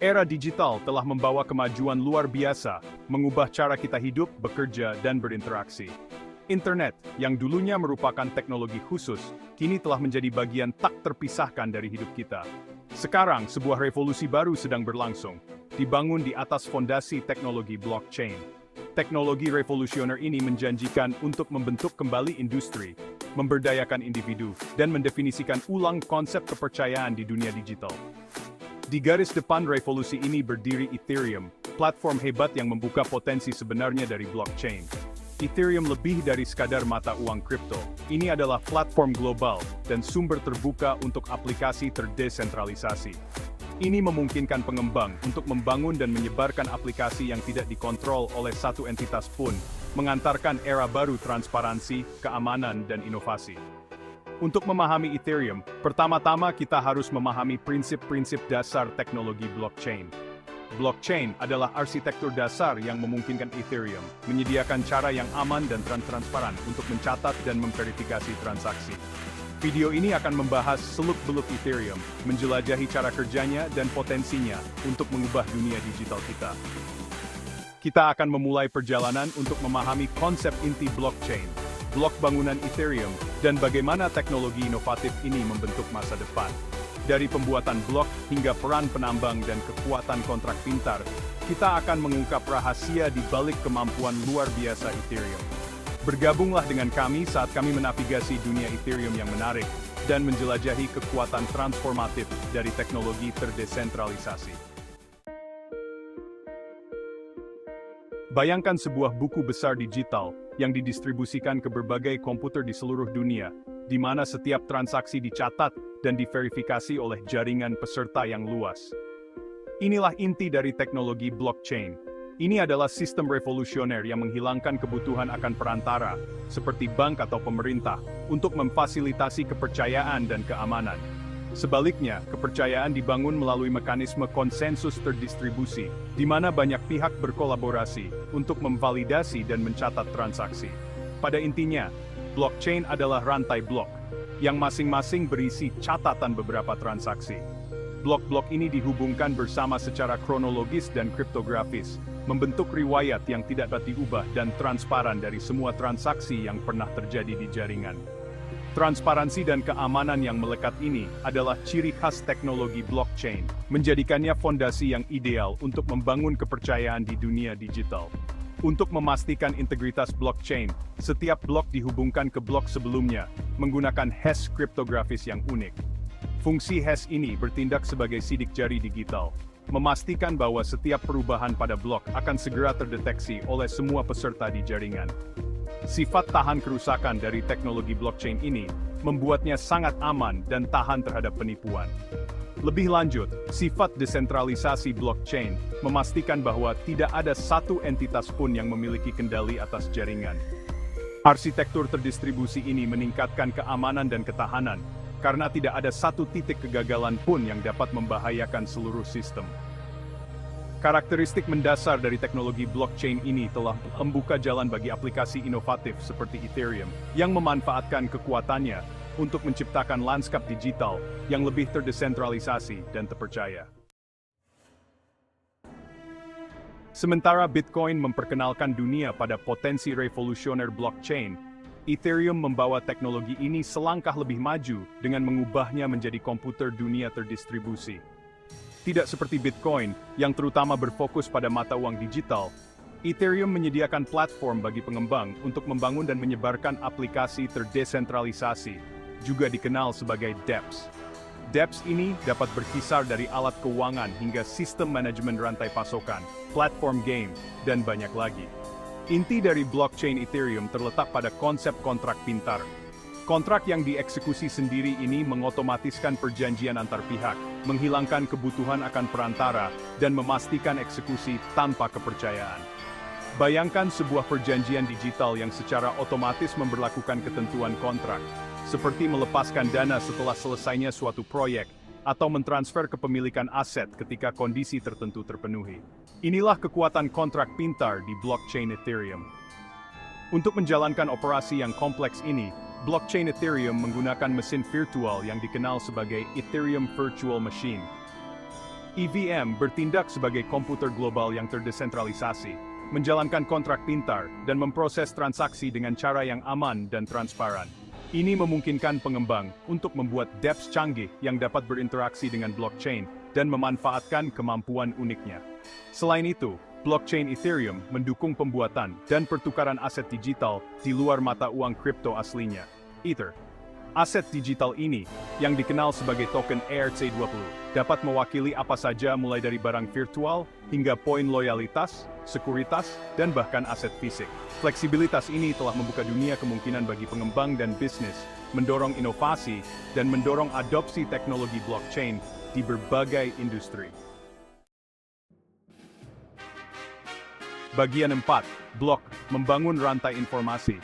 Era digital telah membawa kemajuan luar biasa, mengubah cara kita hidup, bekerja, dan berinteraksi. Internet, yang dulunya merupakan teknologi khusus, kini telah menjadi bagian tak terpisahkan dari hidup kita. Sekarang, sebuah revolusi baru sedang berlangsung, dibangun di atas fondasi teknologi blockchain. Teknologi revolusioner ini menjanjikan untuk membentuk kembali industri, memberdayakan individu, dan mendefinisikan ulang konsep kepercayaan di dunia digital. Di garis depan revolusi ini berdiri Ethereum, platform hebat yang membuka potensi sebenarnya dari blockchain. Ethereum lebih dari sekadar mata uang kripto. Ini adalah platform global dan sumber terbuka untuk aplikasi terdesentralisasi. Ini memungkinkan pengembang untuk membangun dan menyebarkan aplikasi yang tidak dikontrol oleh satu entitas pun, mengantarkan era baru transparansi, keamanan, dan inovasi. Untuk memahami Ethereum, pertama-tama kita harus memahami prinsip-prinsip dasar teknologi blockchain. Blockchain adalah arsitektur dasar yang memungkinkan Ethereum menyediakan cara yang aman dan transparan untuk mencatat dan memverifikasi transaksi. Video ini akan membahas seluk-beluk Ethereum, menjelajahi cara kerjanya dan potensinya untuk mengubah dunia digital kita. Kita akan memulai perjalanan untuk memahami konsep inti blockchain, blok bangunan Ethereum, dan bagaimana teknologi inovatif ini membentuk masa depan. Dari pembuatan blok hingga peran penambang dan kekuatan kontrak pintar, kita akan mengungkap rahasia di balik kemampuan luar biasa Ethereum. Bergabunglah dengan kami saat kami menavigasi dunia Ethereum yang menarik dan menjelajahi kekuatan transformatif dari teknologi terdesentralisasi. Bayangkan sebuah buku besar digital yang didistribusikan ke berbagai komputer di seluruh dunia, di mana setiap transaksi dicatat dan diverifikasi oleh jaringan peserta yang luas. Inilah inti dari teknologi blockchain. Ini adalah sistem revolusioner yang menghilangkan kebutuhan akan perantara, seperti bank atau pemerintah, untuk memfasilitasi kepercayaan dan keamanan. Sebaliknya, kepercayaan dibangun melalui mekanisme konsensus terdistribusi, di mana banyak pihak berkolaborasi untuk memvalidasi dan mencatat transaksi. Pada intinya, blockchain adalah rantai blok, yang masing-masing berisi catatan beberapa transaksi. Blok-blok ini dihubungkan bersama secara kronologis dan kriptografis, membentuk riwayat yang tidak dapat diubah dan transparan dari semua transaksi yang pernah terjadi di jaringan. Transparansi dan keamanan yang melekat ini adalah ciri khas teknologi blockchain, menjadikannya fondasi yang ideal untuk membangun kepercayaan di dunia digital. Untuk memastikan integritas blockchain, setiap blok dihubungkan ke blok sebelumnya, menggunakan hash kriptografis yang unik. Fungsi hash ini bertindak sebagai sidik jari digital, memastikan bahwa setiap perubahan pada blok akan segera terdeteksi oleh semua peserta di jaringan. Sifat tahan kerusakan dari teknologi blockchain ini membuatnya sangat aman dan tahan terhadap penipuan. Lebih lanjut, sifat desentralisasi blockchain memastikan bahwa tidak ada satu entitas pun yang memiliki kendali atas jaringan. Arsitektur terdistribusi ini meningkatkan keamanan dan ketahanan, karena tidak ada satu titik kegagalan pun yang dapat membahayakan seluruh sistem. Karakteristik mendasar dari teknologi blockchain ini telah membuka jalan bagi aplikasi inovatif seperti Ethereum, yang memanfaatkan kekuatannya untuk menciptakan lanskap digital yang lebih terdesentralisasi dan terpercaya. Sementara Bitcoin memperkenalkan dunia pada potensi revolusioner blockchain, Ethereum membawa teknologi ini selangkah lebih maju dengan mengubahnya menjadi komputer dunia terdistribusi. Tidak seperti Bitcoin, yang terutama berfokus pada mata uang digital, Ethereum menyediakan platform bagi pengembang untuk membangun dan menyebarkan aplikasi terdesentralisasi, juga dikenal sebagai dApps. dApps ini dapat berkisar dari alat keuangan hingga sistem manajemen rantai pasokan, platform game, dan banyak lagi. Inti dari blockchain Ethereum terletak pada konsep kontrak pintar. Kontrak yang dieksekusi sendiri ini mengotomatiskan perjanjian antar pihak, menghilangkan kebutuhan akan perantara, dan memastikan eksekusi tanpa kepercayaan. Bayangkan sebuah perjanjian digital yang secara otomatis memberlakukan ketentuan kontrak, seperti melepaskan dana setelah selesainya suatu proyek, atau mentransfer kepemilikan aset ketika kondisi tertentu terpenuhi. Inilah kekuatan kontrak pintar di blockchain Ethereum. Untuk menjalankan operasi yang kompleks ini, blockchain Ethereum menggunakan mesin virtual yang dikenal sebagai Ethereum Virtual Machine. EVM bertindak sebagai komputer global yang terdesentralisasi, menjalankan kontrak pintar, dan memproses transaksi dengan cara yang aman dan transparan. Ini memungkinkan pengembang untuk membuat dApps canggih yang dapat berinteraksi dengan blockchain dan memanfaatkan kemampuan uniknya. Selain itu, blockchain Ethereum mendukung pembuatan dan pertukaran aset digital di luar mata uang kripto aslinya, Ether. Aset digital ini, yang dikenal sebagai token ERC20, dapat mewakili apa saja mulai dari barang virtual hingga poin loyalitas, sekuritas, dan bahkan aset fisik. Fleksibilitas ini telah membuka dunia kemungkinan bagi pengembang dan bisnis, mendorong inovasi, dan mendorong adopsi teknologi blockchain di berbagai industri. Bagian 4. Blok, membangun rantai informasi.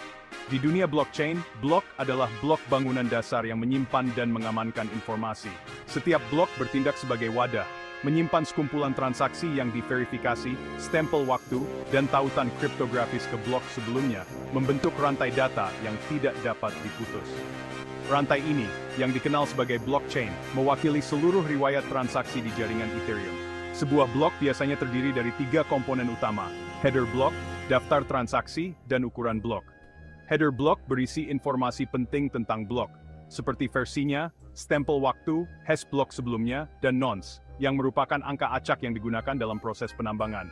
Di dunia blockchain, blok adalah blok bangunan dasar yang menyimpan dan mengamankan informasi. Setiap blok bertindak sebagai wadah, menyimpan sekumpulan transaksi yang diverifikasi, stempel waktu, dan tautan kriptografis ke blok sebelumnya, membentuk rantai data yang tidak dapat diputus. Rantai ini, yang dikenal sebagai blockchain, mewakili seluruh riwayat transaksi di jaringan Ethereum. Sebuah blok biasanya terdiri dari 3 komponen utama: header block, daftar transaksi, dan ukuran blok. Header block berisi informasi penting tentang blok, seperti versinya, stempel waktu, hash blok sebelumnya, dan nonce, yang merupakan angka acak yang digunakan dalam proses penambangan.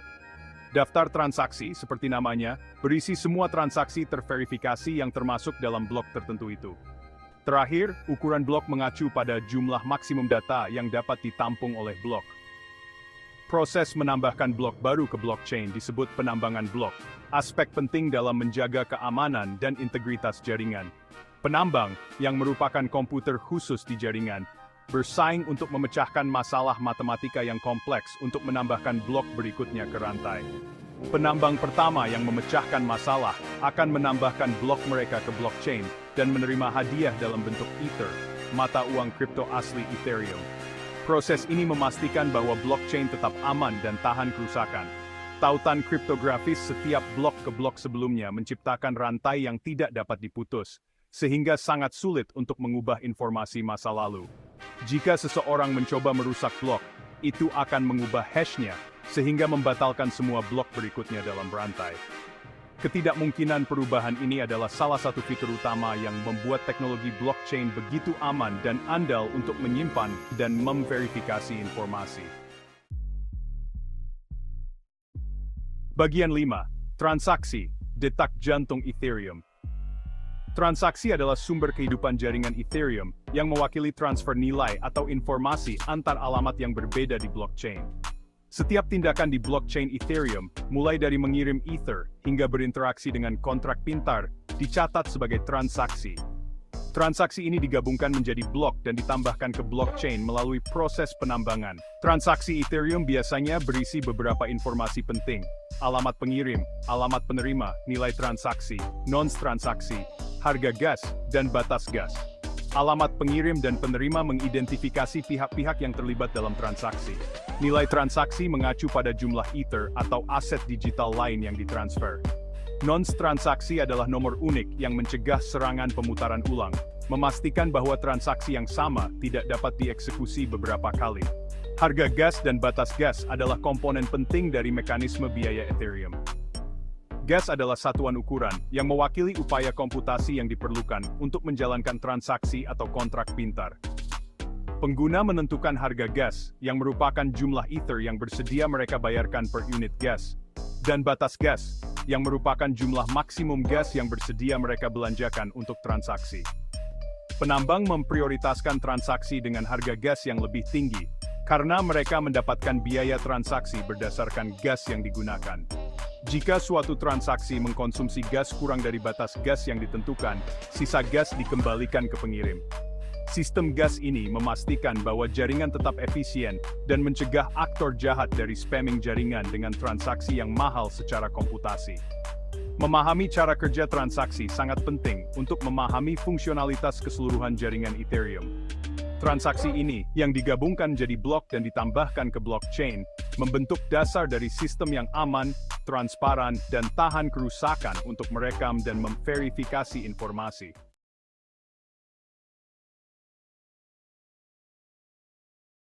Daftar transaksi, seperti namanya, berisi semua transaksi terverifikasi yang termasuk dalam blok tertentu itu. Terakhir, ukuran blok mengacu pada jumlah maksimum data yang dapat ditampung oleh blok. Proses menambahkan blok baru ke blockchain disebut penambangan blok, aspek penting dalam menjaga keamanan dan integritas jaringan. Penambang, yang merupakan komputer khusus di jaringan, bersaing untuk memecahkan masalah matematika yang kompleks untuk menambahkan blok berikutnya ke rantai. Penambang pertama yang memecahkan masalah akan menambahkan blok mereka ke blockchain dan menerima hadiah dalam bentuk Ether, mata uang kripto asli Ethereum. Proses ini memastikan bahwa blockchain tetap aman dan tahan kerusakan. Tautan kriptografis setiap blok ke blok sebelumnya menciptakan rantai yang tidak dapat diputus, sehingga sangat sulit untuk mengubah informasi masa lalu. Jika seseorang mencoba merusak blok, itu akan mengubah hash-nya, sehingga membatalkan semua blok berikutnya dalam rantai. Ketidakmungkinan perubahan ini adalah salah satu fitur utama yang membuat teknologi blockchain begitu aman dan andal untuk menyimpan dan memverifikasi informasi. Bagian 5. Transaksi, detak jantung Ethereum. Transaksi adalah sumber kehidupan jaringan Ethereum yang mewakili transfer nilai atau informasi antar alamat yang berbeda di blockchain. Setiap tindakan di blockchain Ethereum, mulai dari mengirim Ether hingga berinteraksi dengan kontrak pintar, dicatat sebagai transaksi. Transaksi ini digabungkan menjadi blok dan ditambahkan ke blockchain melalui proses penambangan. Transaksi Ethereum biasanya berisi beberapa informasi penting: alamat pengirim, alamat penerima, nilai transaksi, nonce transaksi, harga gas, dan batas gas. Alamat pengirim dan penerima mengidentifikasi pihak-pihak yang terlibat dalam transaksi. Nilai transaksi mengacu pada jumlah Ether atau aset digital lain yang ditransfer. Nonce transaksi adalah nomor unik yang mencegah serangan pemutaran ulang, memastikan bahwa transaksi yang sama tidak dapat dieksekusi beberapa kali. Harga gas dan batas gas adalah komponen penting dari mekanisme biaya Ethereum. Gas adalah satuan ukuran yang mewakili upaya komputasi yang diperlukan untuk menjalankan transaksi atau kontrak pintar. Pengguna menentukan harga gas, yang merupakan jumlah Ether yang bersedia mereka bayarkan per unit gas, dan batas gas, yang merupakan jumlah maksimum gas yang bersedia mereka belanjakan untuk transaksi. Penambang memprioritaskan transaksi dengan harga gas yang lebih tinggi, karena mereka mendapatkan biaya transaksi berdasarkan gas yang digunakan. Jika suatu transaksi mengkonsumsi gas kurang dari batas gas yang ditentukan, sisa gas dikembalikan ke pengirim. Sistem gas ini memastikan bahwa jaringan tetap efisien dan mencegah aktor jahat dari spamming jaringan dengan transaksi yang mahal secara komputasi. Memahami cara kerja transaksi sangat penting untuk memahami fungsionalitas keseluruhan jaringan Ethereum. Transaksi ini, yang digabungkan jadi blok dan ditambahkan ke blockchain, membentuk dasar dari sistem yang aman, transparan, dan tahan kerusakan untuk merekam dan memverifikasi informasi.